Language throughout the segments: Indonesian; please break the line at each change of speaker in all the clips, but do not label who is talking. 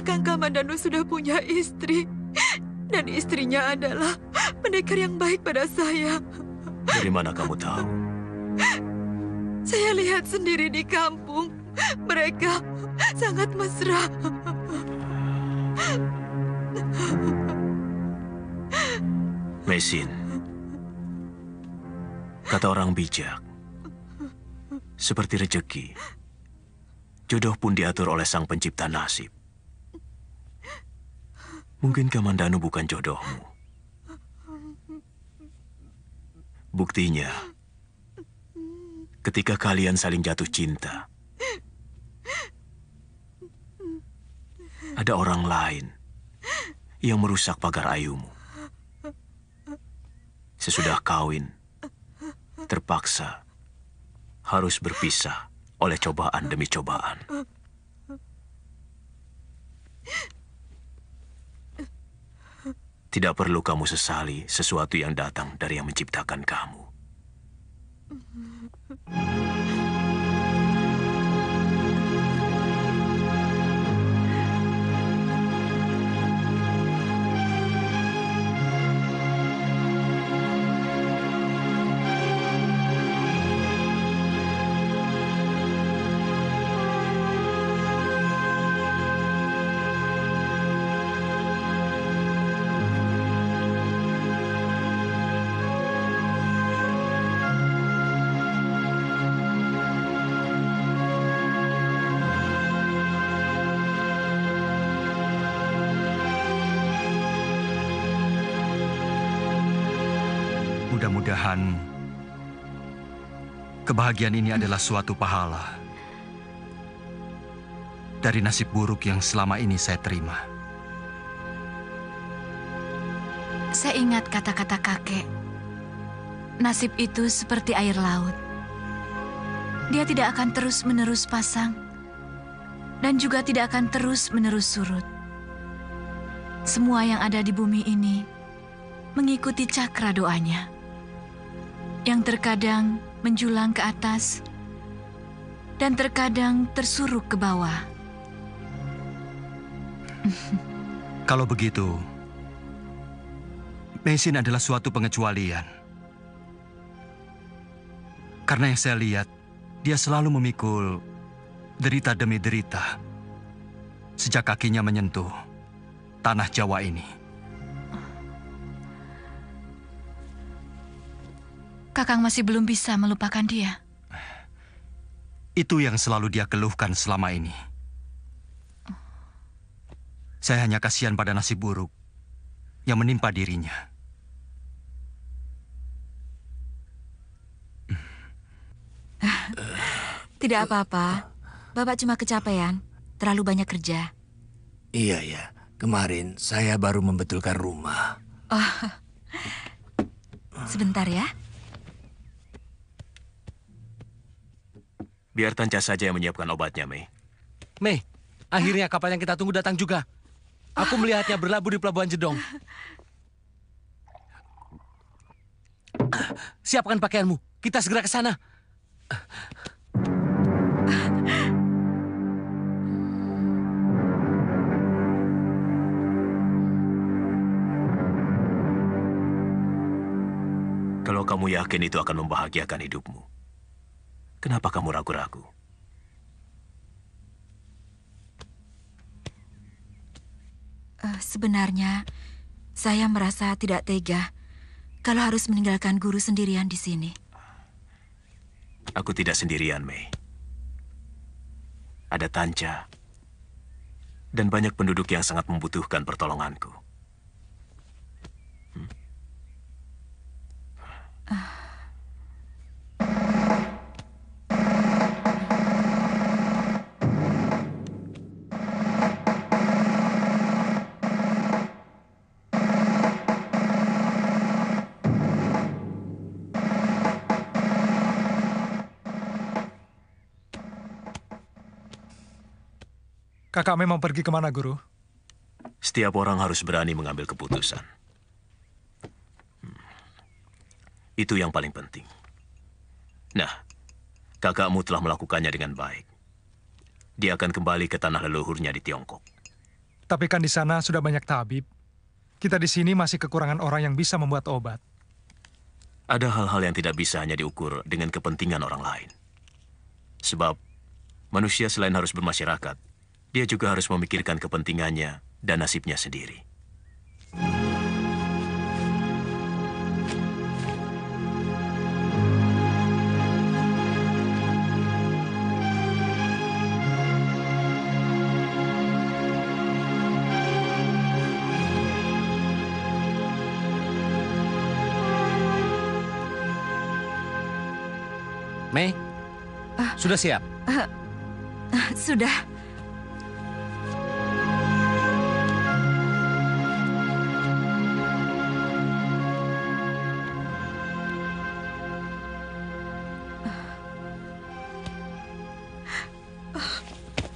Kakang Kamandanu sudah punya istri. Dan istrinya adalah pendekar yang baik pada saya.
Dari mana kamu tahu?
Saya lihat sendiri di kampung. Mereka sangat mesra.
Mesin, kata orang bijak, seperti rezeki, jodoh pun diatur oleh Sang Pencipta nasib. Mungkin Kamandanu bukan jodohmu. Buktinya, ketika kalian saling jatuh cinta, ada orang lain yang merusak pagar ayumu. Sesudah kawin, terpaksa harus berpisah oleh cobaan demi cobaan. Tidak perlu kamu sesali sesuatu yang datang dari Yang Menciptakan kamu.
Mudah-mudahan kebahagiaan ini adalah suatu pahala dari nasib buruk yang selama ini saya terima.
Saya ingat kata-kata kakek. Nasib itu seperti air laut. Dia tidak akan terus-menerus pasang dan juga tidak akan terus-menerus surut. Semua yang ada di bumi ini mengikuti cakra doanya, yang terkadang menjulang ke atas dan terkadang tersuruk ke bawah.
Kalau begitu, Mesin adalah suatu pengecualian. Karena yang saya lihat, dia selalu memikul derita demi derita sejak kakinya menyentuh tanah Jawa ini.
Kakang masih belum bisa melupakan dia.
Itu yang selalu dia keluhkan selama ini. Saya hanya kasihan pada nasib buruk yang menimpa dirinya.
Tidak apa-apa. Bapak cuma kecapean. Terlalu banyak kerja.
Iya ya. Kemarin saya baru membetulkan rumah.
Oh. Sebentar ya.
Biar Tanca saja yang menyiapkan obatnya, Mei.
Mei, Akhirnya kapal yang kita tunggu datang juga. Aku melihatnya berlabuh di Pelabuhan Jedong. Siapkan pakaianmu. Kita segera ke sana.
Kalau kamu yakin itu akan membahagiakan hidupmu, kenapa kamu ragu-ragu?
Sebenarnya, saya merasa tidak tega kalau harus meninggalkan guru sendirian di sini.
Aku tidak sendirian, Mei. Ada Tanca dan banyak penduduk yang sangat membutuhkan pertolonganku.
Kakak memang pergi kemana, Guru?
Setiap orang harus berani mengambil keputusan. Itu yang paling penting. Nah, kakakmu telah melakukannya dengan baik. Dia akan kembali ke tanah leluhurnya di Tiongkok.
Tapi kan di sana sudah banyak tabib. Kita di sini masih kekurangan orang yang bisa membuat obat.
Ada hal-hal yang tidak bisa hanya diukur dengan kepentingan orang lain. Sebab manusia selain harus bermasyarakat, dia juga harus memikirkan kepentingannya dan nasibnya sendiri.
Mei, sudah siap?
Sudah.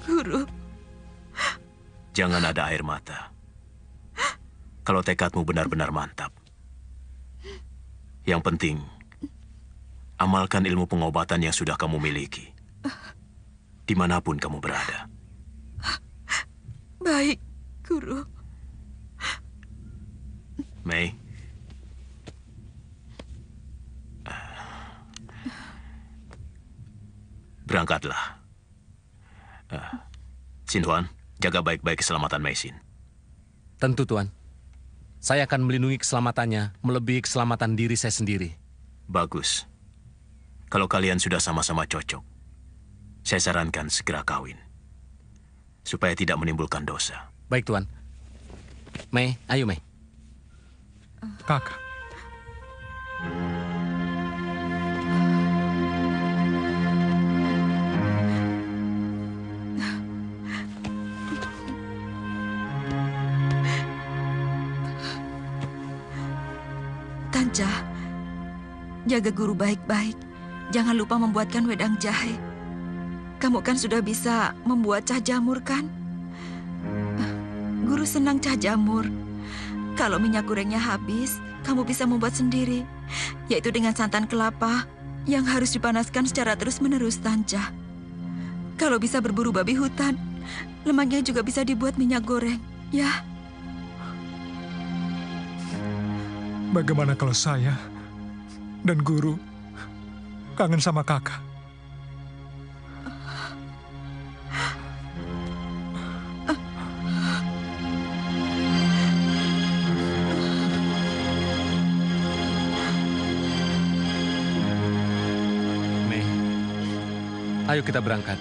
Guru.
Jangan ada air mata. Kalau tekadmu benar-benar mantap. Yang penting, amalkan ilmu pengobatan yang sudah kamu miliki. Dimanapun kamu berada.
Baik, Guru.
Mei. Berangkatlah. Sin Huan, jaga baik-baik keselamatan Mei Sin.
Tentu, Tuan. Saya akan melindungi keselamatannya, melebihi keselamatan diri saya sendiri.
Bagus. Kalau kalian sudah sama-sama cocok, saya sarankan segera kawin. Supaya tidak menimbulkan dosa.
Baik, Tuan. Mei, ayo Mei.
Kakak.
Tanca, jaga guru baik-baik. Jangan lupa membuatkan wedang jahe. Kamu kan sudah bisa membuat cah jamur, kan? Guru senang cah jamur. Kalau minyak gorengnya habis, kamu bisa membuat sendiri, yaitu dengan santan kelapa yang harus dipanaskan secara terus-menerus, Tanca. Kalau bisa berburu babi hutan, lemaknya juga bisa dibuat minyak goreng, ya?
Bagaimana kalau saya dan Guru kangen sama kakak?
Mei, ayo kita berangkat.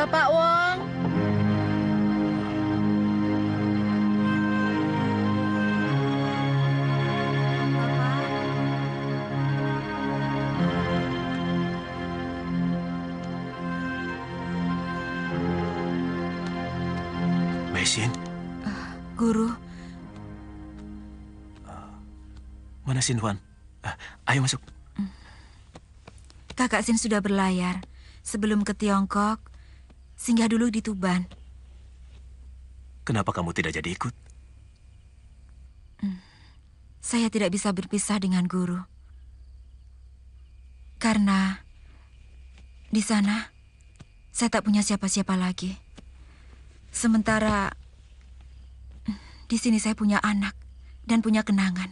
Bapak Wong.
Mesin,
Guru,
mana Sinhuan? Ayo masuk.
Kakak Sin sudah berlayar. Sebelum ke Tiongkok, singgah dulu di Tuban.
Kenapa kamu tidak jadi ikut?
Saya tidak bisa berpisah dengan guru. Karena di sana saya tak punya siapa-siapa lagi. Sementara di sini saya punya anak dan punya kenangan.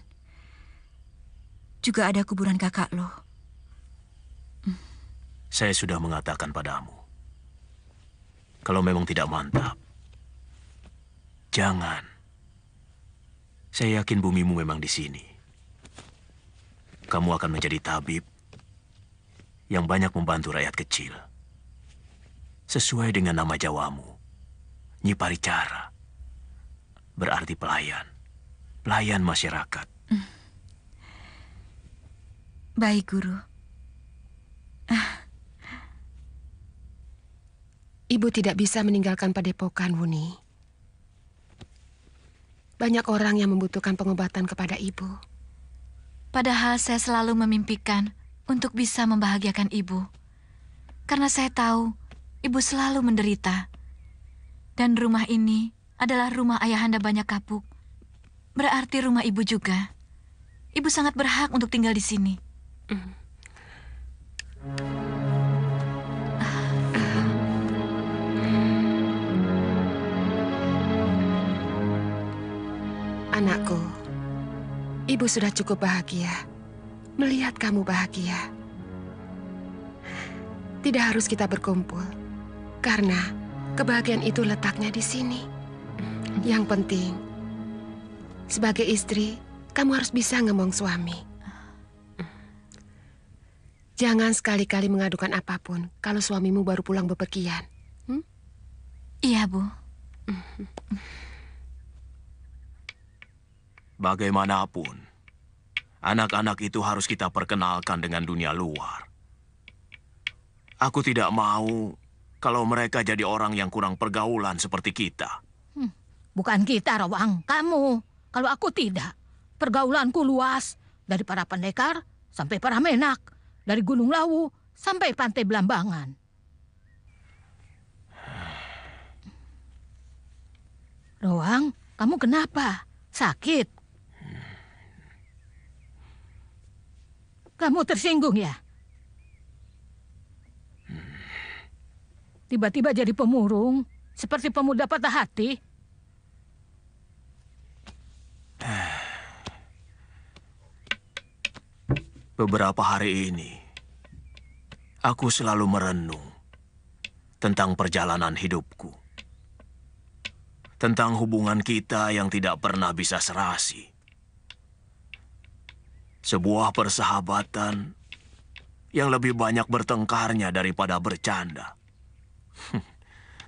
Juga ada kuburan kakak lo.
Saya sudah mengatakan padamu. Kalau memang tidak mantap, jangan. Saya yakin bumimu memang di sini. Kamu akan menjadi tabib yang banyak membantu rakyat kecil. Sesuai dengan nama Jawamu, Nyi Paricara. Berarti pelayan. Pelayan masyarakat.
Baik, Guru.
Ibu tidak bisa meninggalkan padepokan, Wuni. Banyak orang yang membutuhkan pengobatan kepada ibu.
Padahal saya selalu memimpikan untuk bisa membahagiakan ibu. Karena saya tahu ibu selalu menderita. Dan rumah ini adalah rumah ayahanda Banyak Kapuk. Berarti rumah ibu juga. Ibu sangat berhak untuk tinggal di sini.
Anakku, ibu sudah cukup bahagia melihat kamu bahagia. Tidak harus kita berkumpul, karena kebahagiaan itu letaknya di sini. Yang penting, sebagai istri, kamu harus bisa ngomong suami. Jangan sekali-kali mengadukan apapun kalau suamimu baru pulang bepergian.
Iya, Bu.
Bagaimanapun, anak-anak itu harus kita perkenalkan dengan dunia luar. Aku tidak mau kalau mereka jadi orang yang kurang pergaulan seperti kita.
Bukan kita, Rawang. Kamu. Kalau aku tidak. Pergaulanku luas. Dari para pendekar sampai para menak. Dari Gunung Lawu sampai Pantai Belambangan. Rawang, kamu kenapa? Sakit? Kamu tersinggung ya? Tiba-tiba jadi pemurung, seperti pemuda patah hati.
Beberapa hari ini, aku selalu merenung tentang perjalanan hidupku. Tentang hubungan kita yang tidak pernah bisa serasi. Sebuah persahabatan yang lebih banyak bertengkarnya daripada bercanda.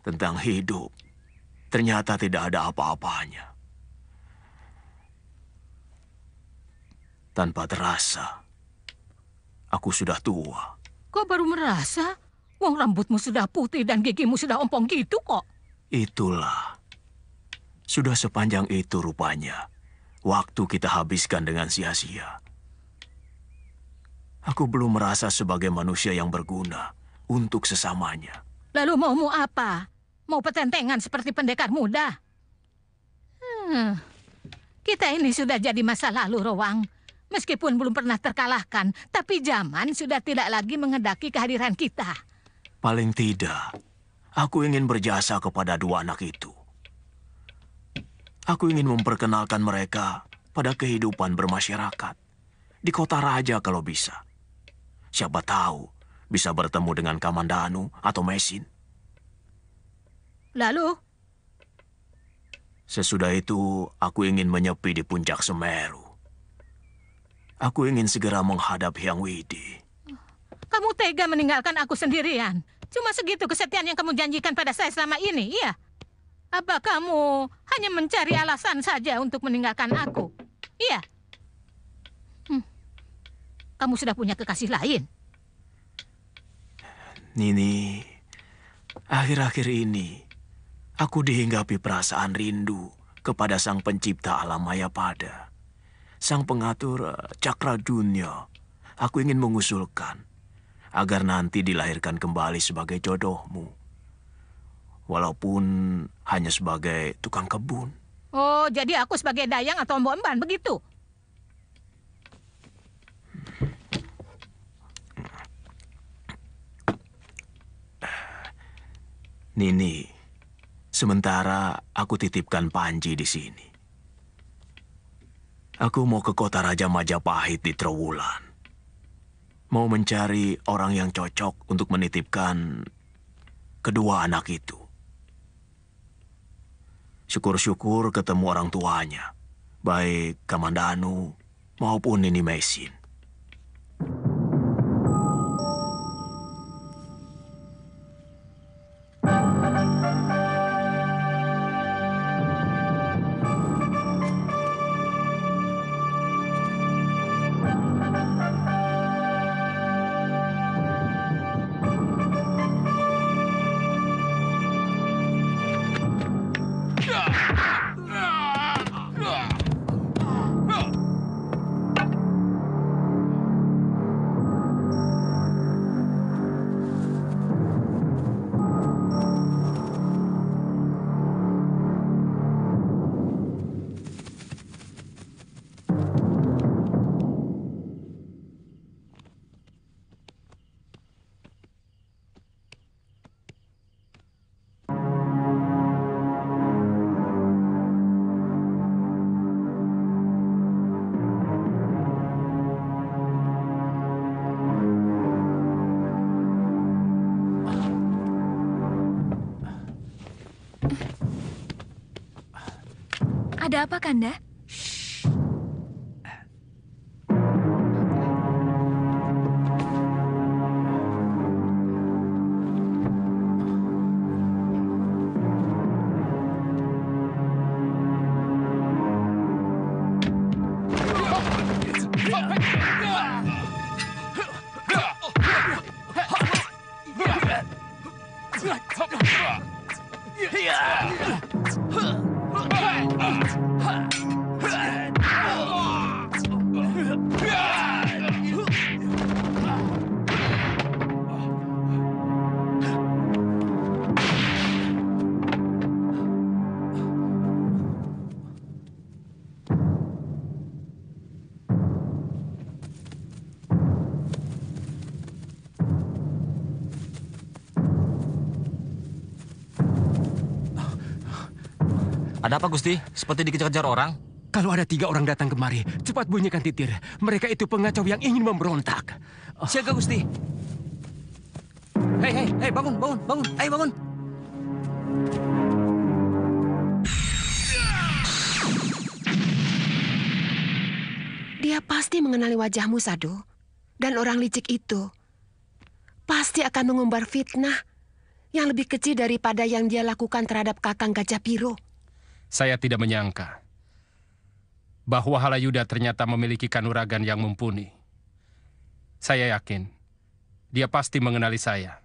Tentang hidup, ternyata tidak ada apa-apanya. Tanpa terasa, aku sudah tua.
Kok baru merasa? Wong rambutmu sudah putih dan gigimu sudah ompong gitu kok.
Itulah. Sudah sepanjang itu rupanya. Waktu kita habiskan dengan sia-sia. Aku belum merasa sebagai manusia yang berguna untuk sesamanya.
Lalu maumu apa? Mau petentengan seperti pendekar muda? Kita ini sudah jadi masa lalu, Rowang. Meskipun belum pernah terkalahkan, tapi zaman sudah tidak lagi menghendaki kehadiran kita.
Paling tidak, aku ingin berjasa kepada dua anak itu. Aku ingin memperkenalkan mereka pada kehidupan bermasyarakat. Di kota raja kalau bisa. Siapa tahu bisa bertemu dengan Kamandanu atau Mesin.
Lalu?
Sesudah itu, aku ingin menyepi di puncak Semeru. Aku ingin segera menghadap Hyang Widi.
Kamu tega meninggalkan aku sendirian. Cuma segitu kesetiaan yang kamu janjikan pada saya selama ini, iya? Apa kamu hanya mencari alasan saja untuk meninggalkan aku? Iya? Kamu sudah punya kekasih lain?
Nini, akhir-akhir ini aku dihinggapi perasaan rindu kepada Sang Pencipta alam Mayapada, Sang Pengatur Cakra Dunia. Aku ingin mengusulkan agar nanti dilahirkan kembali sebagai jodohmu, walaupun hanya sebagai tukang kebun.
Oh, jadi aku sebagai dayang atau mbok-emban begitu?
Nini, sementara aku titipkan Panji di sini. Aku mau ke kota Raja Majapahit di Trowulan. Mau mencari orang yang cocok untuk menitipkan kedua anak itu. Syukur-syukur ketemu orang tuanya, baik Kamandanu maupun Nini Mesin.
Ada apa, Kanda?
Ada apa, Gusti? Seperti dikejar-kejar orang.
Kalau ada 3 orang datang kemari, cepat bunyikan titir. Mereka itu pengacau yang ingin memberontak.
Siaga, Gusti. Hei, bangun. Ayo bangun.
Dia pasti mengenali wajahmu, Sado. Dan orang licik itu pasti akan mengumbar fitnah yang lebih kecil daripada yang dia lakukan terhadap Kakang Gajah Biru.
Saya tidak menyangka bahwa Halayuda ternyata memiliki kanuragan yang mumpuni. Saya yakin dia pasti mengenali saya.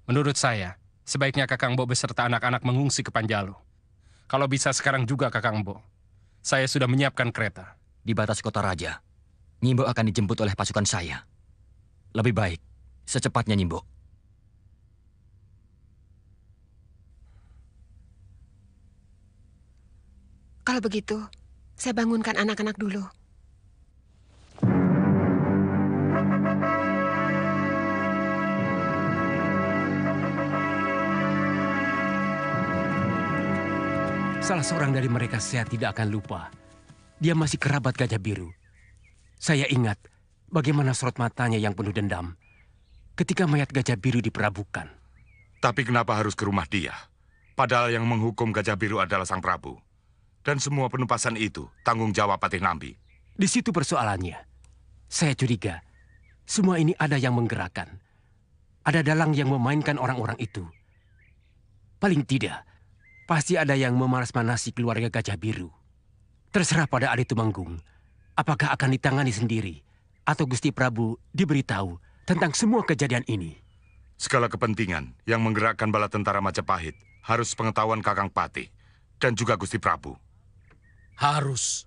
Menurut saya, sebaiknya Kakang Bo beserta anak-anak mengungsi ke Panjalu. Kalau bisa sekarang juga, Kakang Bo. Saya sudah menyiapkan kereta.
Di batas kota raja, Nyimbo akan dijemput oleh pasukan saya. Lebih baik secepatnya, Nyimbo.
Kalau begitu, saya bangunkan anak-anak dulu.
Salah seorang dari mereka saya tidak akan lupa. Dia masih kerabat Gajah Biru. Saya ingat bagaimana sorot matanya yang penuh dendam ketika mayat Gajah Biru diperabukan.
Tapi kenapa harus ke rumah dia? Padahal yang menghukum Gajah Biru adalah Sang Prabu. Dan semua penumpasan itu tanggung jawab Patih Nambi.
Di situ persoalannya. Saya curiga semua ini ada yang menggerakkan. Ada dalang yang memainkan orang-orang itu. Paling tidak, pasti ada yang memanas-manasi keluarga Gajah Biru. Terserah pada Adi Tumenggung, apakah akan ditangani sendiri, atau Gusti Prabu diberitahu tentang semua kejadian ini.
Segala kepentingan yang menggerakkan bala tentara Majapahit harus pengetahuan Kakang Patih dan juga Gusti Prabu.
Harus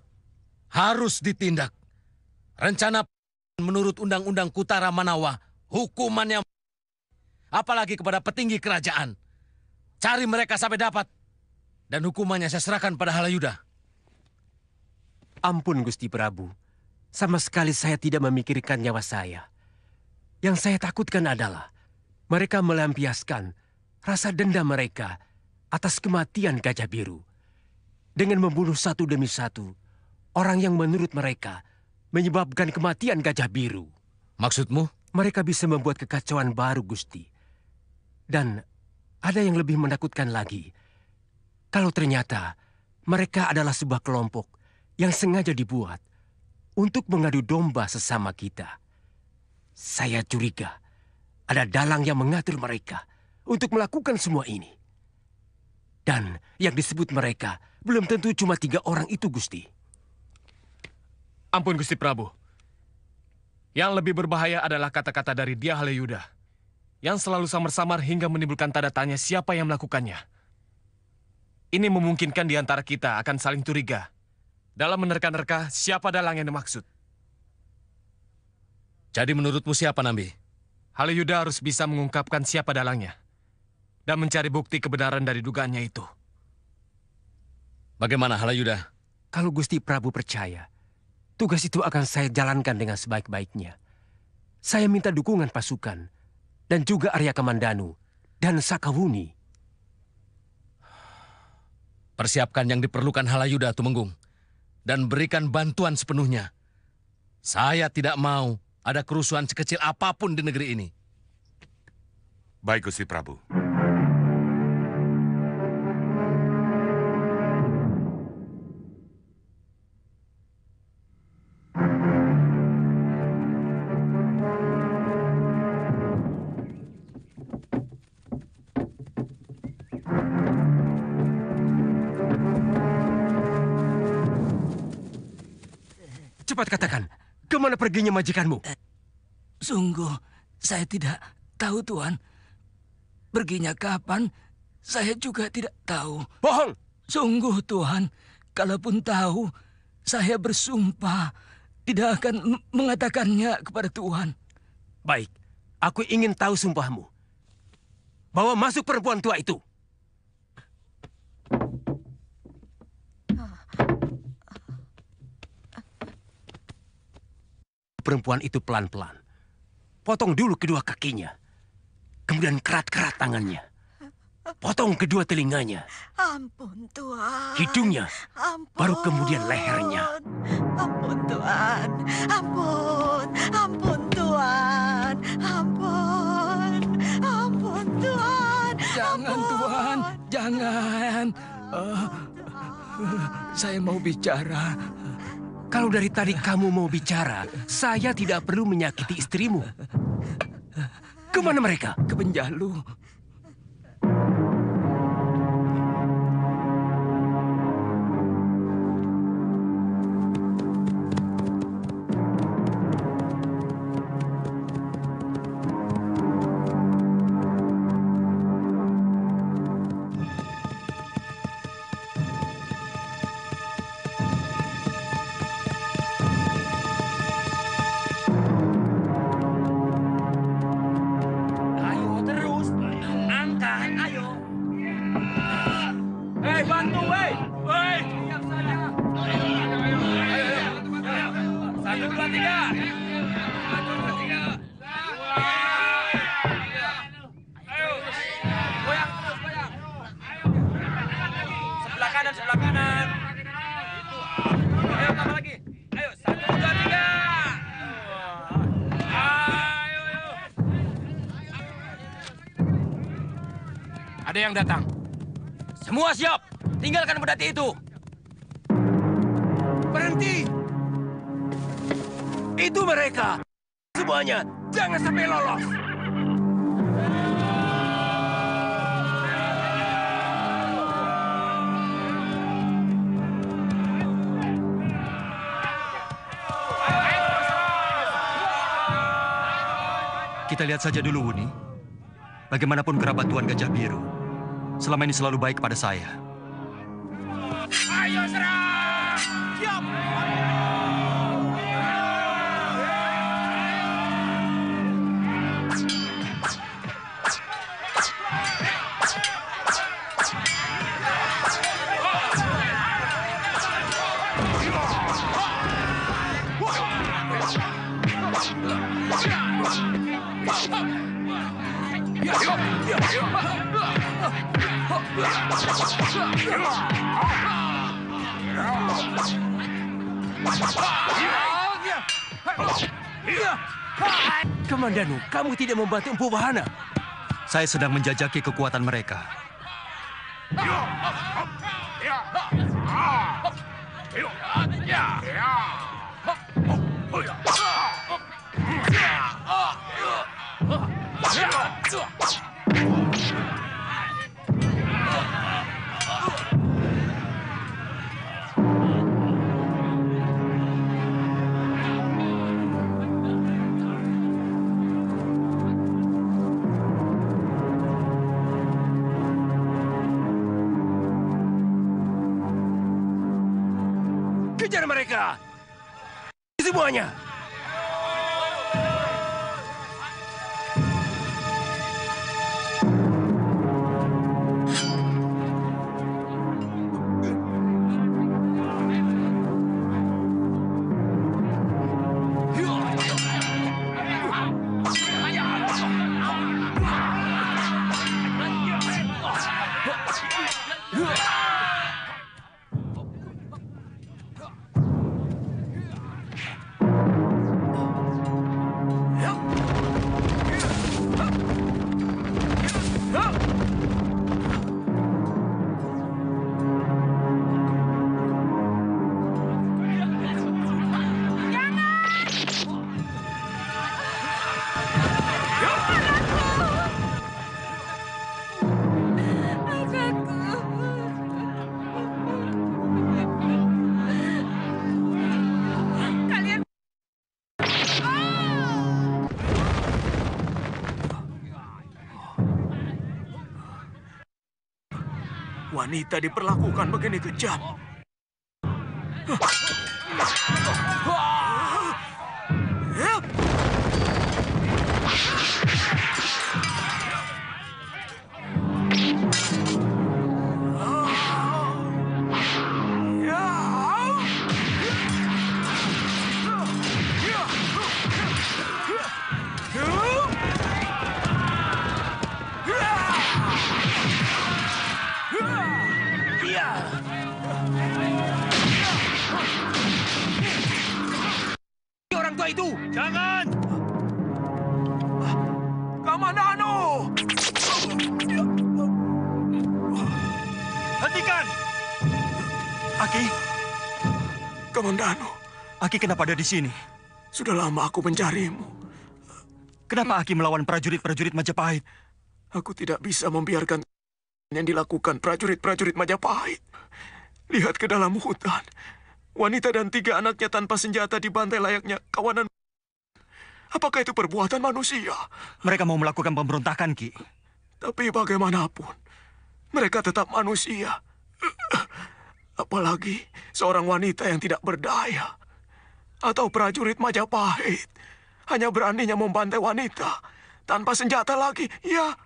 ditindak. Rencana menurut Undang-Undang Kutara Manawa, hukumannya apalagi kepada petinggi kerajaan. Cari mereka sampai dapat. Dan hukumannya saya serahkan pada Halayuda.
Ampun Gusti Prabu, sama sekali saya tidak memikirkan nyawa saya. Yang saya takutkan adalah mereka melampiaskan rasa dendam mereka atas kematian Gajah Biru. Dengan membunuh satu demi satu orang yang menurut mereka menyebabkan kematian Gajah Biru.
Maksudmu?
Mereka bisa membuat kekacauan baru, Gusti. Dan ada yang lebih menakutkan lagi. Kalau ternyata mereka adalah sebuah kelompok yang sengaja dibuat untuk mengadu domba sesama kita. Saya curiga ada dalang yang mengatur mereka untuk melakukan semua ini. Dan yang disebut mereka belum tentu cuma 3 orang itu, Gusti.
Ampun Gusti Prabu. Yang lebih berbahaya adalah kata-kata dari Dia Halayuda yang selalu samar-samar hingga menimbulkan tanda tanya siapa yang melakukannya. Ini memungkinkan di antara kita akan saling curiga dalam menerka-nerka siapa dalang yang dimaksud.
Jadi menurutmu siapa, Nambi?
Halayuda harus bisa mengungkapkan siapa dalangnya dan mencari bukti kebenaran dari dugaannya itu.
Bagaimana Halayuda?
Kalau Gusti Prabu percaya, tugas itu akan saya jalankan dengan sebaik-baiknya. Saya minta dukungan pasukan dan juga Arya Kamandanu dan Sakawuni.
Persiapkan yang diperlukan Halayuda, Tumenggung, dan berikan bantuan sepenuhnya. Saya tidak mau ada kerusuhan sekecil apapun di negeri ini.
Baik, Gusti Prabu.
Cepat katakan, kemana perginya majikanmu?
Sungguh, saya tidak tahu, Tuan. Perginya kapan, saya juga tidak tahu.
Bohong!
Sungguh, Tuan. Kalaupun tahu, saya bersumpah tidak akan mengatakannya kepada Tuan.
Baik, aku ingin tahu sumpahmu. Bawa masuk perempuan tua itu. Perempuan itu pelan-pelan. Potong dulu kedua kakinya. Kemudian kerat-kerat tangannya. Potong kedua telinganya.
Ampun, Tuan.
Hidungnya.
Ampun.
Baru kemudian lehernya.
Ampun, Tuan. Ampun. Ampun, Tuan. Ampun. Ampun, Tuan.
Jangan,
Ampun.
Tuan. Jangan. Saya mau bicara.
Kalau dari tadi kamu mau bicara, saya tidak perlu menyakiti istrimu. Kemana mereka?
Ke Benjalu.
Ada yang datang.
Semua siap. Tinggalkan pedati itu.
Berhenti. Itu mereka. semuanya! Jangan sampai lolos!
Kita lihat saja dulu, Wuni. Bagaimanapun kerabat Tuan Gajah Biru, selama ini selalu baik kepada saya.
Ayo serang! Siap! Kamandanu, kamu tidak membantu Empu Wahana.
Saya sedang menjajaki kekuatan mereka.
Kejar mereka! Semuanya!
Wanita diperlakukan begini kejam.
Orang tua itu!
Jangan! Kamandanu!
Hentikan! Aki!
Kamandanu!
Aki kenapa ada di sini?
Sudah lama aku mencarimu.
Kenapa Aki melawan prajurit-prajurit Majapahit?
Aku tidak bisa membiarkan yang dilakukan prajurit-prajurit Majapahit. Lihat ke dalam hutan. Wanita dan 3 anaknya tanpa senjata dibantai layaknya kawanan. Apakah itu perbuatan manusia?
Mereka mau melakukan pemberontakan, Ki.
Tapi bagaimanapun, mereka tetap manusia. Apalagi seorang wanita yang tidak berdaya. Atau prajurit Majapahit. Hanya beraninya membantai wanita. Tanpa senjata lagi, ya.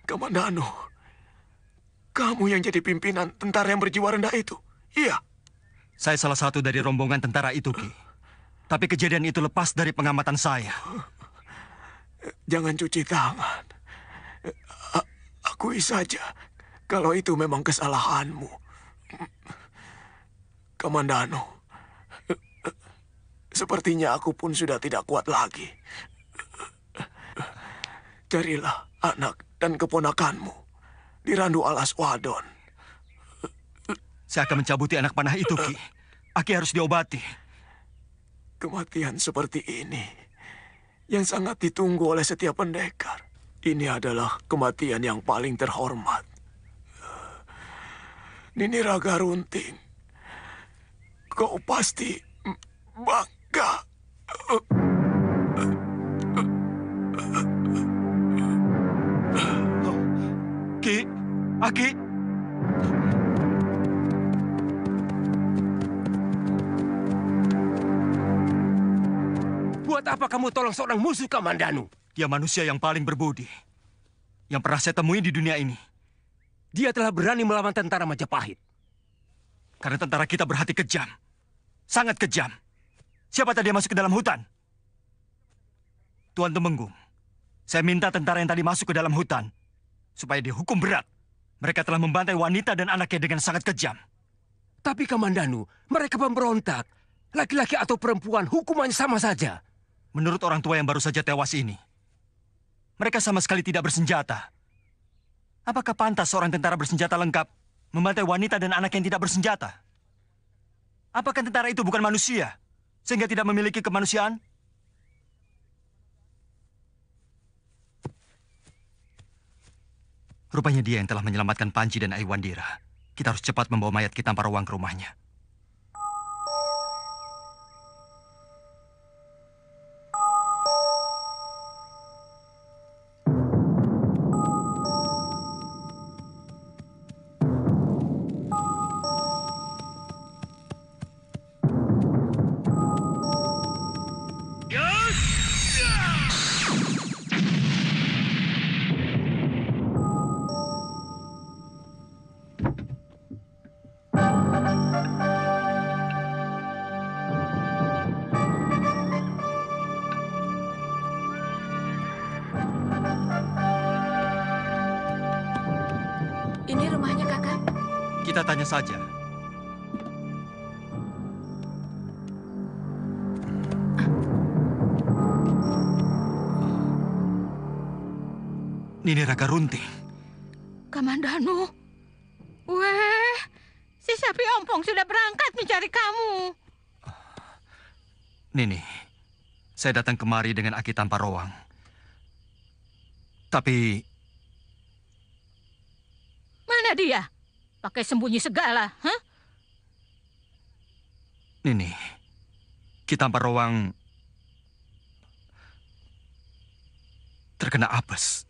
Kamandanu, kamu yang jadi pimpinan tentara yang berjiwa rendah itu, iya?
Saya salah satu dari rombongan tentara itu, Ki. Tapi kejadian itu lepas dari pengamatan saya.
Jangan cuci tangan. Akui saja kalau itu memang kesalahanmu. Kamandanu, sepertinya aku pun sudah tidak kuat lagi. Carilah anak dan keponakanmu di Randu Alas Wadon.
Saya akan mencabuti anak panah itu, Ki. Aki harus diobati.
Kematian seperti ini, yang sangat ditunggu oleh setiap pendekar. Ini adalah kematian yang paling terhormat. Nini Raga Runting, kau pasti bangga.
Ki, Aki.
Buat apa kamu tolong seorang musuh, Kamandanu?
Dia manusia yang paling berbudi yang pernah saya temui di dunia ini.
Dia telah berani melawan tentara Majapahit.
Karena tentara kita berhati kejam. Sangat kejam. Siapa tadi yang masuk ke dalam hutan? Tuan Temenggung, saya minta tentara yang tadi masuk ke dalam hutan supaya dihukum berat. Mereka telah membantai wanita dan anaknya dengan sangat kejam.
Tapi Kamandanu, mereka pemberontak. Laki-laki atau perempuan, hukumannya sama saja.
Menurut orang tua yang baru saja tewas ini, mereka sama sekali tidak bersenjata. Apakah pantas seorang tentara bersenjata lengkap membantai wanita dan anak yang tidak bersenjata? Apakah tentara itu bukan manusia, sehingga tidak memiliki kemanusiaan? Rupanya dia yang telah menyelamatkan Panji dan Aiwandira. Kita harus cepat membawa mayat Ki Tamparowang ke rumahnya.
Ini rumahnya, Kakak.
Kita tanya saja. Nini Raga Runting.
Kamandanu. Weh, si Sapi Ompong sudah berangkat mencari kamu.
Nini, saya datang kemari dengan Aki Tamparowang. Tapi
mana dia? Pakai sembunyi segala, hah?
Nini, Ki Tamparowang terkena apes.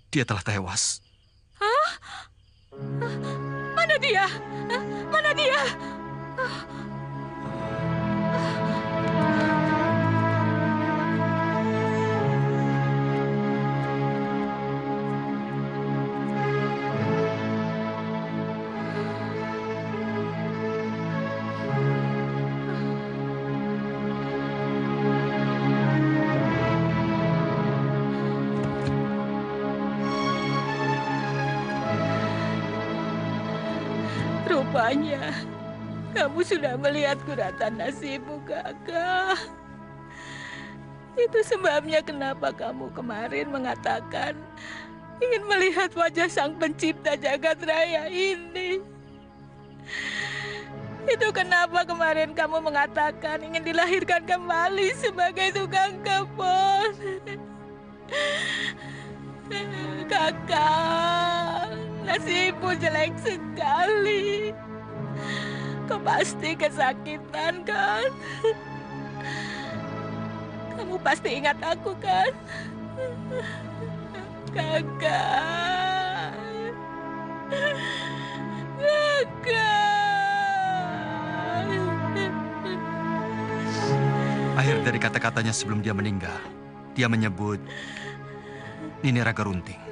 Dia telah tewas.
Hah? Mana dia? Mana dia? Rupanya kamu sudah melihat kuratan nasibmu, Kakak. Itu sebabnya kenapa kamu kemarin mengatakan ingin melihat wajah sang pencipta jagat raya ini. Itu kenapa kemarin kamu mengatakan ingin dilahirkan kembali sebagai tukang kebun. Kakak, nasibmu jelek sekali. Kau pasti kesakitan, kan? Kamu pasti ingat aku, kan? Kakak. Kakak.
Akhir dari kata-katanya sebelum dia meninggal, dia menyebut Nini Raga Runting.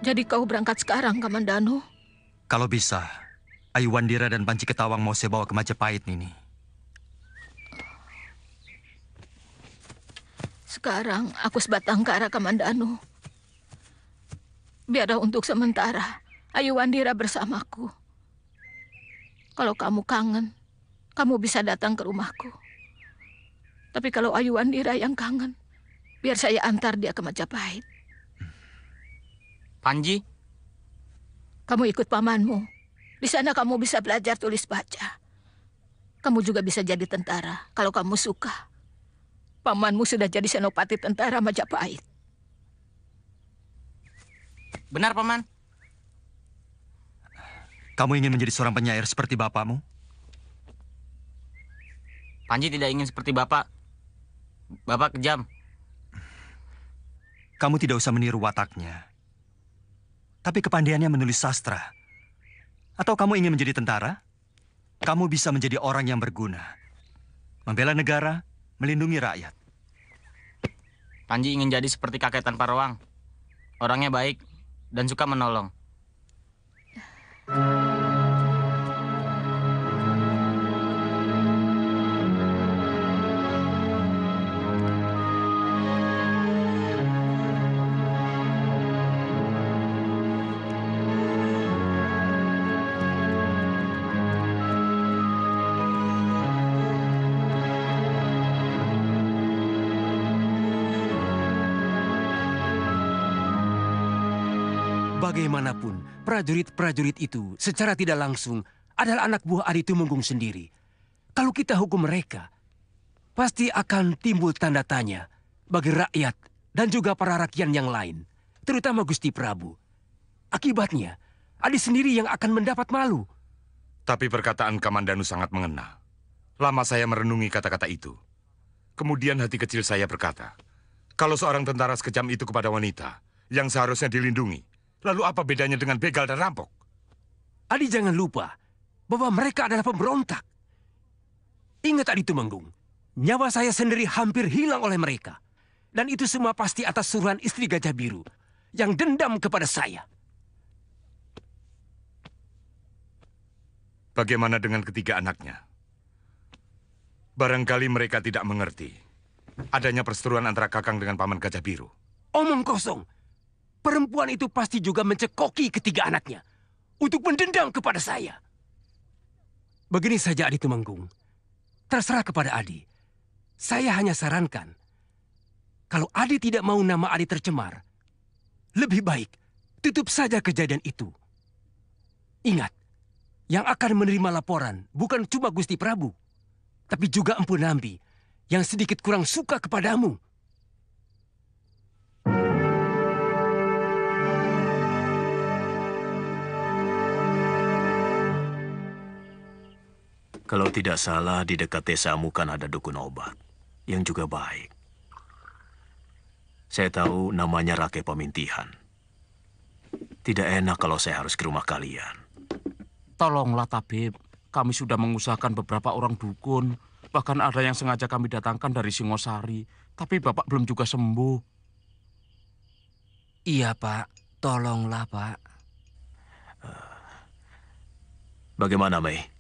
Jadi kau berangkat sekarang, Kamandanu?
Kalau bisa, Aiwandira dan Panji Ketawang mau saya bawa ke Majapahit, Nini.
Sekarang aku sebatang kara, Kamandanu. Biarlah untuk sementara Ayu Wandira bersamaku. Kalau kamu kangen, kamu bisa datang ke rumahku. Tapi kalau Ayu Wandira yang kangen, biar saya antar dia ke Majapahit.
Panji?
Kamu ikut pamanmu. Di sana kamu bisa belajar tulis baca. Kamu juga bisa jadi tentara kalau kamu suka. Pamanmu sudah jadi senopati tentara Majapahit.
Benar, Paman.
Kamu ingin menjadi seorang penyair seperti bapakmu?
Panji tidak ingin seperti Bapak. Bapak kejam.
Kamu tidak usah meniru wataknya. Tapi kepandaiannya menulis sastra. Atau kamu ingin menjadi tentara? Kamu bisa menjadi orang yang berguna. Membela negara, melindungi rakyat.
Panji ingin jadi seperti kakek tanpa ruang. Orangnya baik dan suka menolong.
Bagaimanapun, prajurit-prajurit itu secara tidak langsung adalah anak buah Adi Tumenggung sendiri. Kalau kita hukum mereka, pasti akan timbul tanda tanya bagi rakyat dan juga para rakyat yang lain, terutama Gusti Prabu. Akibatnya, Adi sendiri yang akan mendapat malu.
Tapi perkataan Kamandanu sangat mengena. Lama saya merenungi kata-kata itu. Kemudian hati kecil saya berkata, kalau seorang tentara sekejam itu kepada wanita yang seharusnya dilindungi, lalu apa bedanya dengan begal dan rampok?
Adi jangan lupa bahwa mereka adalah pemberontak. Ingat Adi Tumenggung, nyawa saya sendiri hampir hilang oleh mereka. Dan itu semua pasti atas suruhan istri Gajah Biru yang dendam kepada saya.
Bagaimana dengan ketiga anaknya? Barangkali mereka tidak mengerti adanya perseteruan antara Kakang dengan Paman Gajah Biru.
Omong kosong. Perempuan itu pasti juga mencekoki ketiga anaknya untuk mendendam kepada saya. Begini saja Adi Tumenggung. Terserah kepada Adi. Saya hanya sarankan, kalau Adi tidak mau nama Adi tercemar, lebih baik tutup saja kejadian itu. Ingat, yang akan menerima laporan bukan cuma Gusti Prabu, tapi juga Empu Nambi yang sedikit kurang suka kepadamu.
Kalau tidak salah, di dekat desamu kan ada dukun obat yang juga baik. Saya tahu namanya Rake Pamintihan. Tidak enak kalau saya harus ke rumah kalian.
Tolonglah, Tabib. Kami sudah mengusahakan beberapa orang dukun. Bahkan ada yang sengaja kami datangkan dari Singosari. Tapi Bapak belum juga sembuh.
Iya, Pak. Tolonglah, Pak.
Bagaimana, Mei?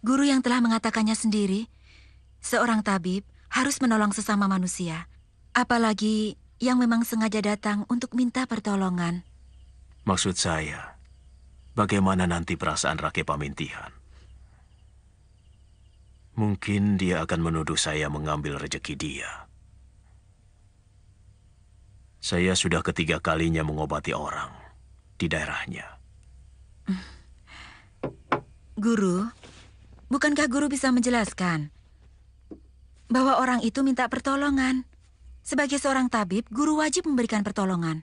Guru yang telah mengatakannya sendiri, seorang tabib harus menolong sesama manusia. Apalagi yang memang sengaja datang untuk minta pertolongan.
Maksud saya, bagaimana nanti perasaan Rake Pamintihan? Mungkin dia akan menuduh saya mengambil rejeki dia. Saya sudah ketiga kalinya mengobati orang di daerahnya.
Guru, bukankah guru bisa menjelaskan bahwa orang itu minta pertolongan? Sebagai seorang tabib, guru wajib memberikan pertolongan.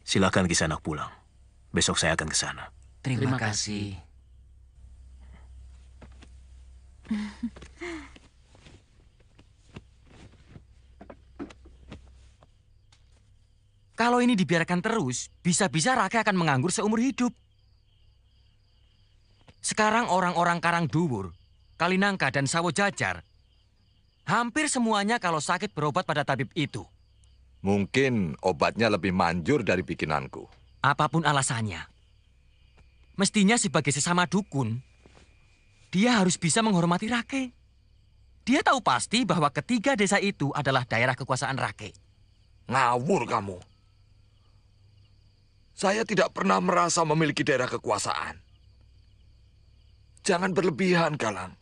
Silakan Kisanak pulang. Besok saya akan ke sana.
Terima kasih.
Kalau ini dibiarkan terus, bisa-bisa Rake akan menganggur seumur hidup. Sekarang orang-orang Karangduwur, Kalinangka, dan Sawo Jajar, hampir semuanya kalau sakit berobat pada tabib itu.
Mungkin obatnya lebih manjur dari bikinanku.
Apapun alasannya, mestinya sebagai sesama dukun, dia harus bisa menghormati Rake. Dia tahu pasti bahwa ketiga desa itu adalah daerah kekuasaan Rake.
Ngawur kamu. Saya tidak pernah merasa memiliki daerah kekuasaan. Jangan berlebihan, Galang.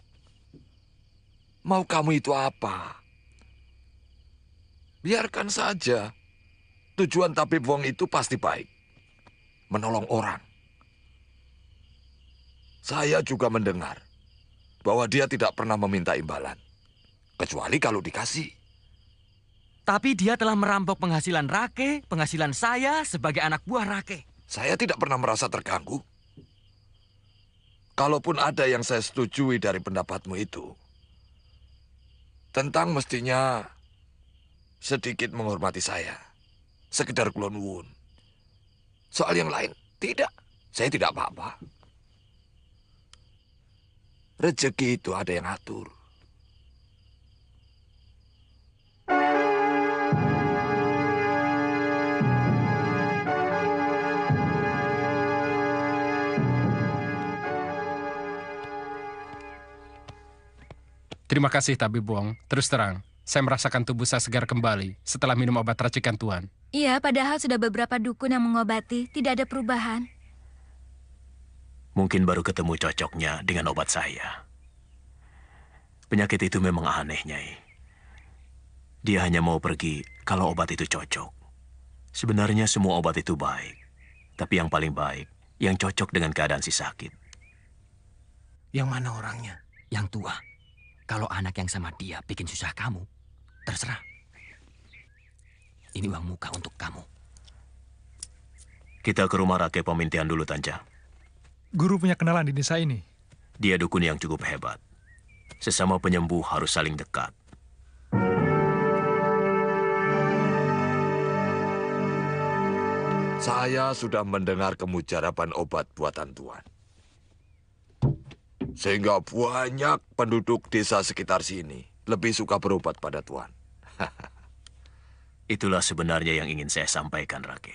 Mau kamu itu apa? Biarkan saja. Tujuan Tabib Wong itu pasti baik. Menolong orang. Saya juga mendengar bahwa dia tidak pernah meminta imbalan. Kecuali kalau dikasih.
Tapi dia telah merampok penghasilan Rake, penghasilan saya sebagai anak buah Rake.
Saya tidak pernah merasa terganggu. Kalaupun ada yang saya setujui dari pendapatmu itu, tentang mestinya sedikit menghormati saya. Sekedar kulon wun. Soal yang lain, tidak. Saya tidak apa-apa. Rezeki itu ada yang atur.
Terima kasih, Tabib Wong. Terus terang, saya merasakan tubuh saya segar kembali setelah minum obat racikan Tuan.
Iya, padahal sudah beberapa dukun yang mengobati, tidak ada perubahan.
Mungkin baru ketemu cocoknya dengan obat saya. Penyakit itu memang aneh, Nyai. Dia hanya mau pergi kalau obat itu cocok. Sebenarnya semua obat itu baik. Tapi yang paling baik, yang cocok dengan keadaan si sakit.
Yang mana orangnya? Yang tua. Kalau anak yang sama dia bikin susah kamu, terserah. Ini uang muka untuk kamu.
Kita ke rumah Rake Pemintian dulu, Tanja.
Guru punya kenalan di desa ini.
Dia dukun yang cukup hebat. Sesama penyembuh harus saling dekat.
Saya sudah mendengar kemujaraban obat buatan Tuan. Sehingga banyak penduduk desa sekitar sini lebih suka berobat pada Tuan.
Itulah sebenarnya yang ingin saya sampaikan, Rake.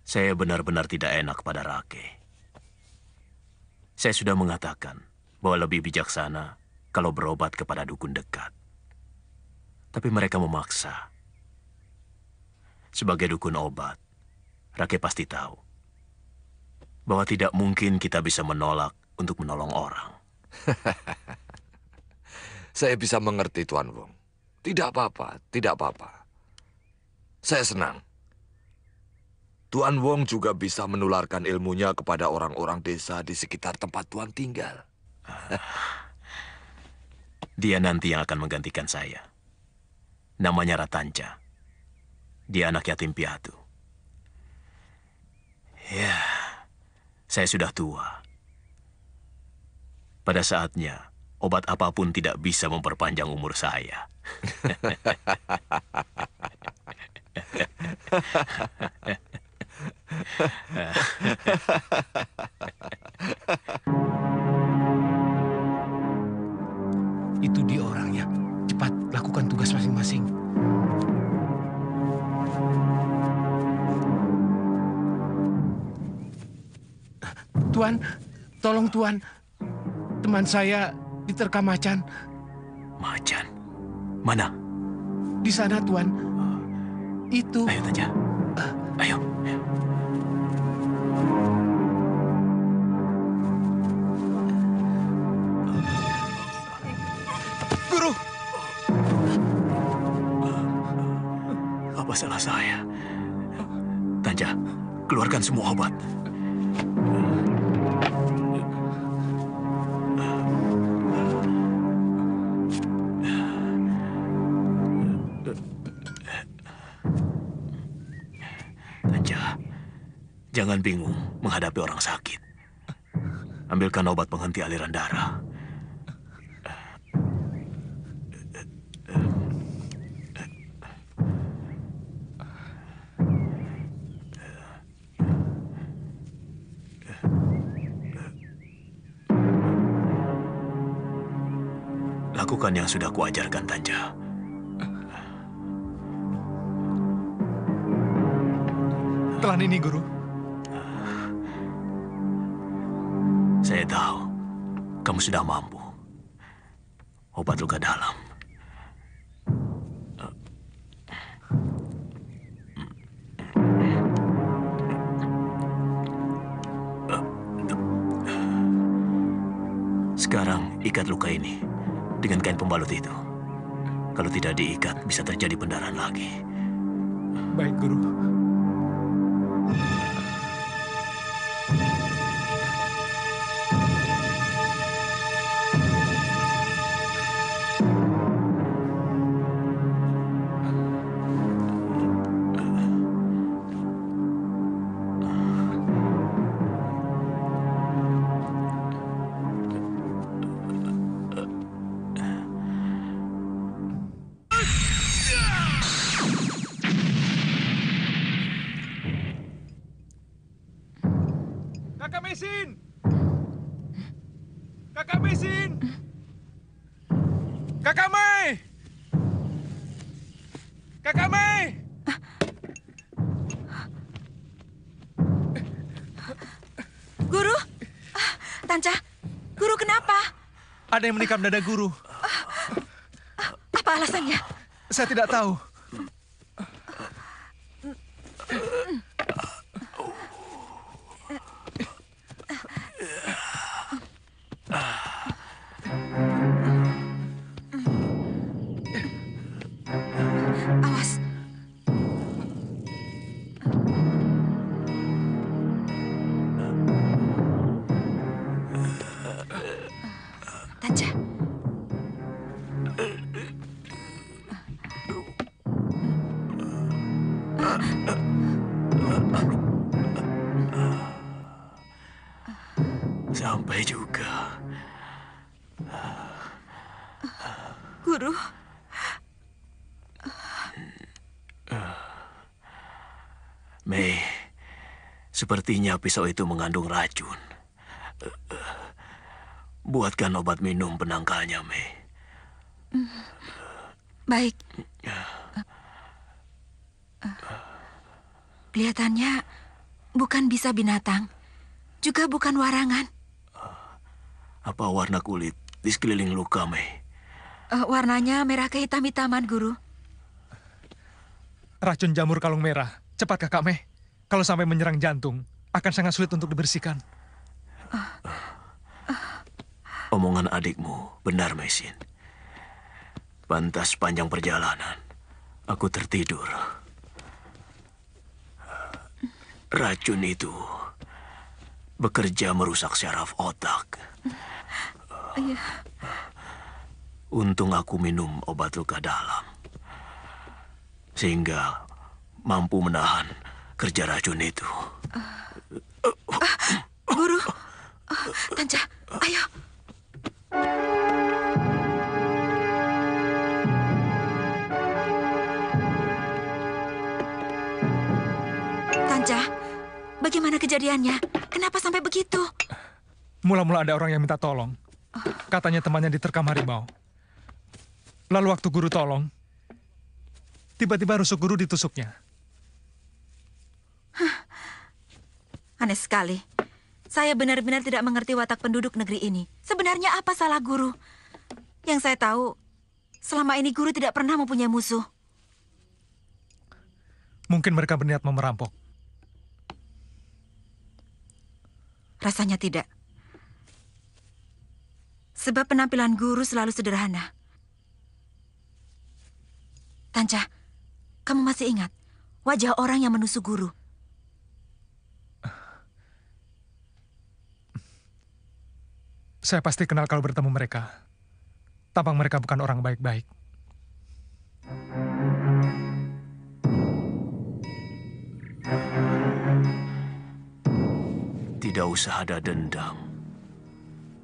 Saya benar-benar tidak enak pada Rake. Saya sudah mengatakan bahwa lebih bijaksana kalau berobat kepada dukun dekat. Tapi mereka memaksa. Sebagai dukun obat, Rake pasti tahu bahwa tidak mungkin kita bisa menolak untuk menolong orang.
Saya bisa mengerti, Tuan Wong. Tidak apa-apa, tidak apa-apa. Saya senang. Tuan Wong juga bisa menularkan ilmunya kepada orang-orang desa di sekitar tempat Tuan tinggal.
Dia nanti yang akan menggantikan saya. Namanya Ratanja. Dia anak yatim piatu. Ya, saya sudah tua. Pada saatnya, obat apapun tidak bisa memperpanjang umur saya.
Itu dia orangnya. Cepat, lakukan tugas masing-masing. Tuan, tolong Tuan. Teman saya diterkam macan.
Macan? Mana?
Di sana, Tuan. Itu.
Ayo, Tanja. Ayo.
Guru!
Apa salah saya? Tanja, keluarkan semua obat. Tanja, jangan bingung menghadapi orang sakit. Ambilkan obat penghenti aliran darah. Lakukan yang sudah kuajarkan, Tanja.
Telan ini, Guru.
Saya tahu, kamu sudah mampu. obat luka dalam. Sekarang ikat luka ini dengan kain pembalut itu. Kalau tidak diikat, bisa terjadi pendarahan lagi.
Baik, Guru.
Kakak Mesin! Kakak Mesin! Kakak Mai! Kakak Mai!
Guru? Tanca, Guru kenapa?
Ada yang menikam dada Guru.
Apa alasannya?
Saya tidak tahu.
Awas. Tanca.
Sampai juga.
Guru.
Mei, sepertinya pisau itu mengandung racun. Buatkan obat minum penangkalnya, Mei.
Baik. Kelihatannya bukan bisa binatang, juga bukan warangan.
Apa warna kulit di sekeliling luka, Mei?
Warnanya merah kehitam-hitaman, Guru.
Racun jamur kalung merah. Cepat, Kakak Mei. Kalau sampai menyerang jantung, akan sangat sulit untuk dibersihkan.
Omongan adikmu benar, Mesin. Pantas panjang perjalanan, aku tertidur. Racun itu bekerja merusak syaraf otak.
Iya.
Untung aku minum obat luka dalam. Sehingga mampu menahan kerja racun itu.
Guru. Tanca, ayo. Tanca, bagaimana kejadiannya? Kenapa sampai begitu?
Mula-mula ada orang yang minta tolong. Katanya temannya diterkam harimau. Lalu waktu Guru tolong, tiba-tiba rusuk Guru ditusuknya.
Aneh sekali. Saya benar-benar tidak mengerti watak penduduk negeri ini. Sebenarnya apa salah Guru? Yang saya tahu, selama ini Guru tidak pernah mempunyai musuh.
Mungkin mereka berniat mau merampok.
Rasanya tidak. Sebab penampilan Guru selalu sederhana. Tanca, kamu masih ingat wajah orang yang menusuk Guru?
Saya pasti kenal kalau bertemu mereka. Tampang mereka bukan orang baik-baik.
Tidak usah ada dendam.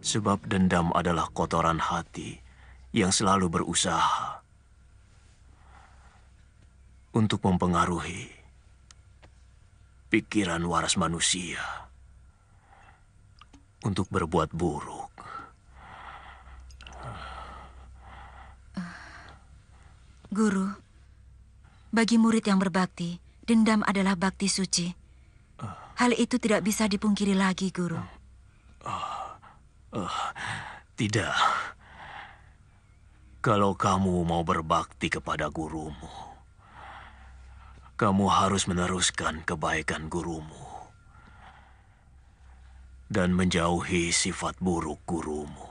Sebab dendam adalah kotoran hati yang selalu berusaha untuk mempengaruhi pikiran waras manusia untuk berbuat buruk.
Guru, bagi murid yang berbakti, dendam adalah bakti suci. Hal itu tidak bisa dipungkiri lagi, Guru.
Tidak. Kalau kamu mau berbakti kepada gurumu, kamu harus meneruskan kebaikan gurumu dan menjauhi sifat buruk gurumu.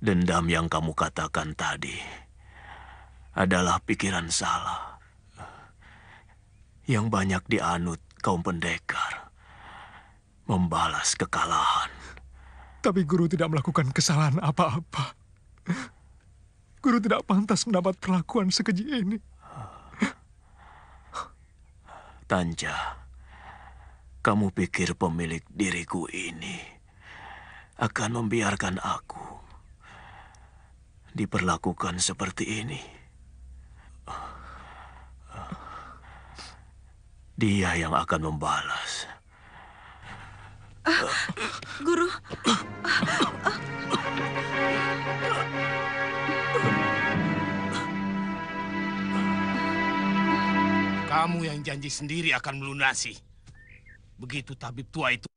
Dendam yang kamu katakan tadi adalah pikiran salah yang banyak dianut kaum pendekar, membalas kekalahan.
Tapi guru tidak melakukan kesalahan apa-apa. Guru tidak pantas mendapat perlakuan sekeji ini.
Tanja, kamu pikir pemilik diriku ini akan membiarkan aku diperlakukan seperti ini? Dia yang akan membalas.
Guru.
Kamu yang janji sendiri akan melunasi. Begitu tabib tua itu.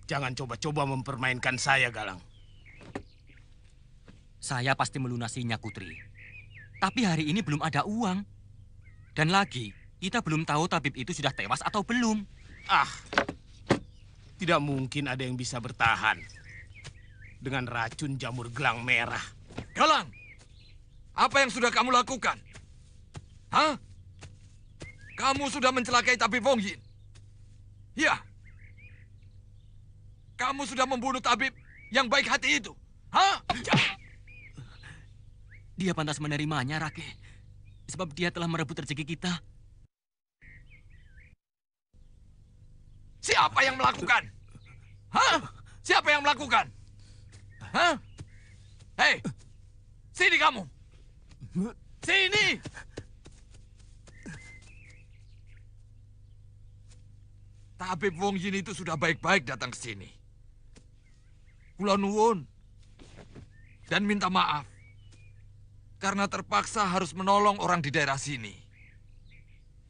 Jangan coba-coba mempermainkan saya, Galang.
Saya pasti melunasinya, Kutri. Tapi hari ini belum ada uang. Dan lagi, kita belum tahu tabib itu sudah tewas atau belum.
Tidak mungkin ada yang bisa bertahan dengan racun jamur gelang merah.
Galang, apa yang sudah kamu lakukan? Hah? Kamu sudah mencelakai tabib Wong Yin? Ya. Kamu sudah membunuh tabib yang baik hati itu? Hah?
Dia pantas menerimanya, Rake. Sebab dia telah merebut rezeki kita.
Siapa yang melakukan? Hah? Siapa yang melakukan? Hah? Hei, sini kamu. Sini. Tabib Wong Yin itu sudah baik-baik datang ke sini. Kula nuwun dan minta maaf karena terpaksa harus menolong orang di daerah sini.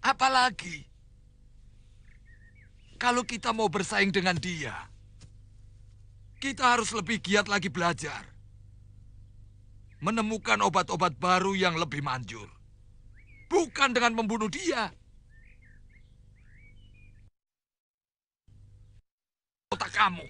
Apalagi kalau kita mau bersaing dengan dia, kita harus lebih giat lagi belajar. Menemukan obat-obat baru yang lebih manjur. Bukan dengan membunuh dia. Otak kamu.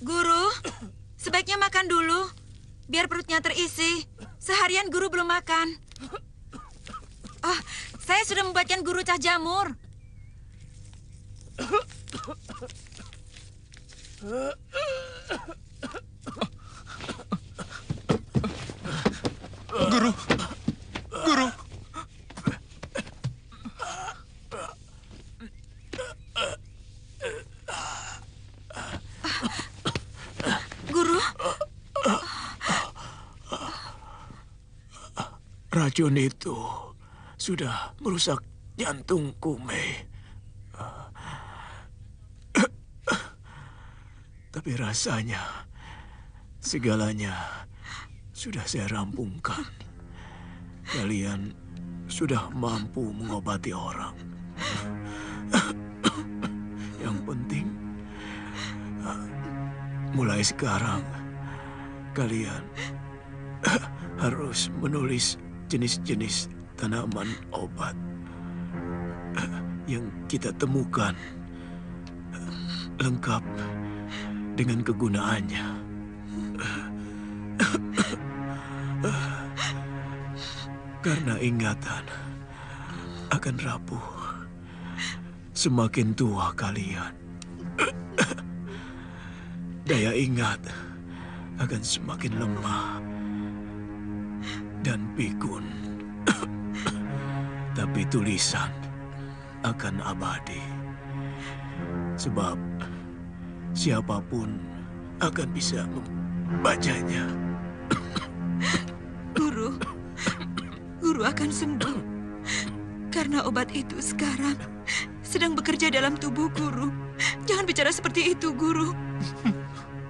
Guru, sebaiknya makan dulu, biar perutnya terisi. Seharian guru belum makan. Oh, saya sudah membuatkan guru cah jamur.
Guru, guru.
Guru.
Racun itu sudah merusak jantungku, Mei. Tapi rasanya segalanya sudah saya rampungkan. Kalian sudah mampu mengobati orang. Yang penting, mulai sekarang kalian harus menulis jenis-jenis tanaman obat yang kita temukan, lengkap dengan kegunaannya. Karena ingatan akan rapuh semakin tua kalian. Daya ingat akan semakin lemah dan pikun. Tapi tulisan akan abadi. Sebab siapapun akan bisa membacanya.
Guru guru akan sembuh. Karena obat itu sekarang sedang bekerja dalam tubuh guru. Jangan bicara seperti itu, guru.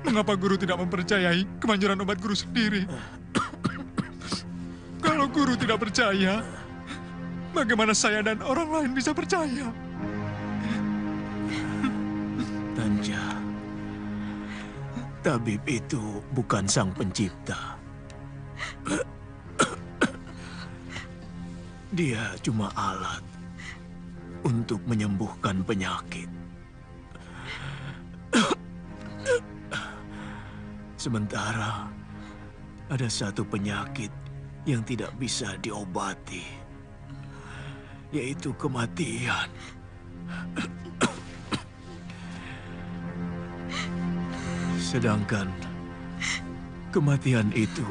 Mengapa guru tidak mempercayai kemanjuran obat guru sendiri? Kalau guru tidak percaya, bagaimana saya dan orang lain bisa percaya?
Tanja, tabib itu bukan sang pencipta. Dia cuma alat untuk menyembuhkan penyakit. Sementara ada satu penyakit yang tidak bisa diobati, yaitu kematian. Sedangkan kematian itu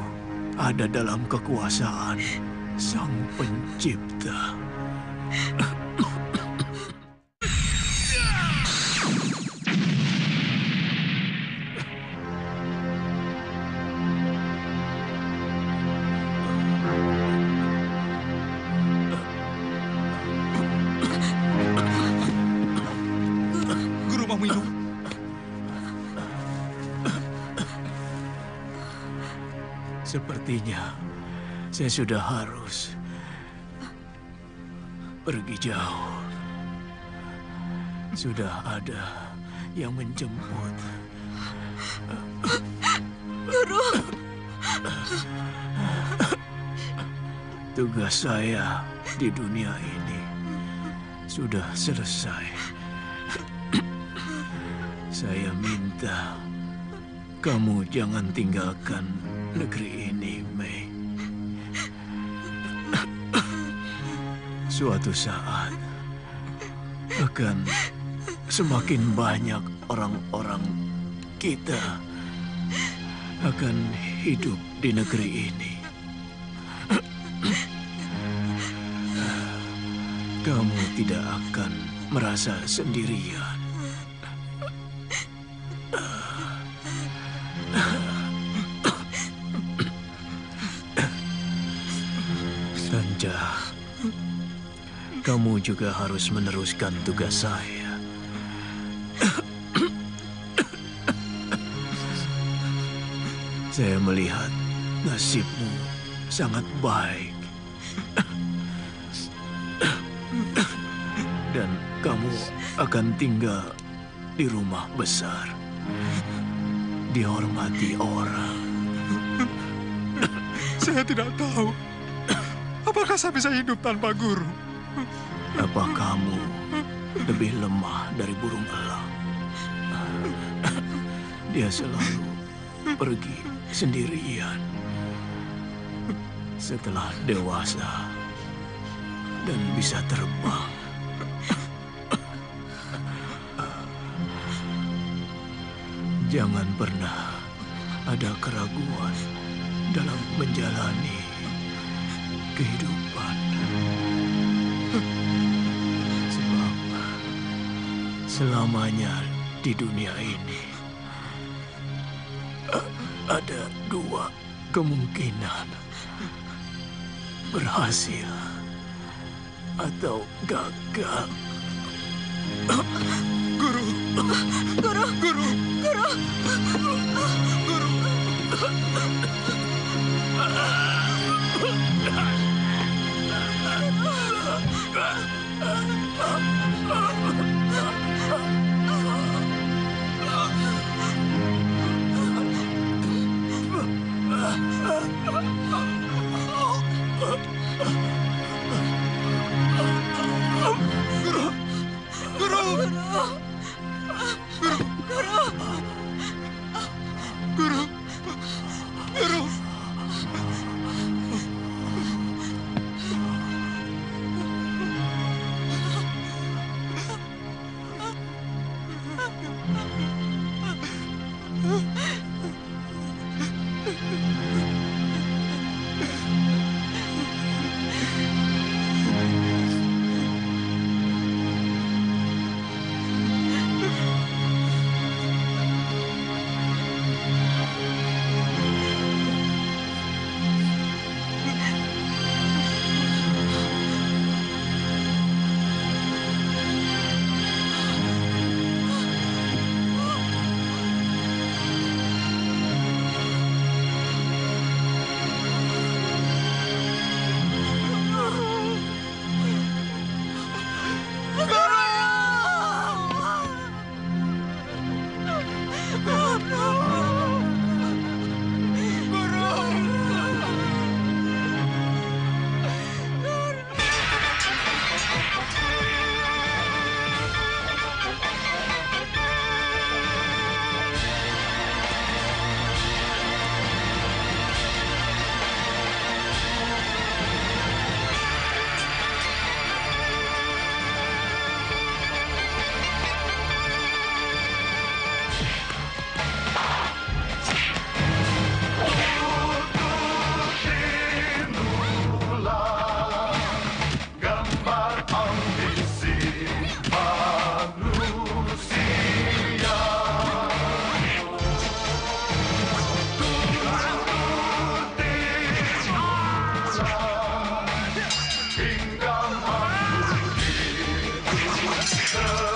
ada dalam kekuasaan Sang Pencipta.
Guru mau minum?
Sepertinya saya sudah harus pergi jauh. Sudah ada yang menjemput.
Guru!
Tugas saya di dunia ini sudah selesai. Saya minta kamu jangan tinggalkan negeri ini, Mei. Suatu saat akan semakin banyak orang-orang kita akan hidup di negeri ini. Kamu tidak akan merasa sendirian. Tanja, kamu juga harus meneruskan tugas saya. Saya melihat nasibmu sangat baik. Dan kamu akan tinggal di rumah besar. Dihormati orang.
Saya tidak tahu. Apakah saya bisa hidup tanpa guru?
Apa kamu lebih lemah dari burung elang? Dia selalu pergi sendirian. Setelah dewasa dan bisa terbang. Jangan pernah ada keraguan dalam menjalani kehidupan. Sebab selamanya di dunia ini ada dua kemungkinan: berhasil atau gagal.
Guru!
Guru!
Guru!
Guru!
Guru! Guru! Guru!
Jaya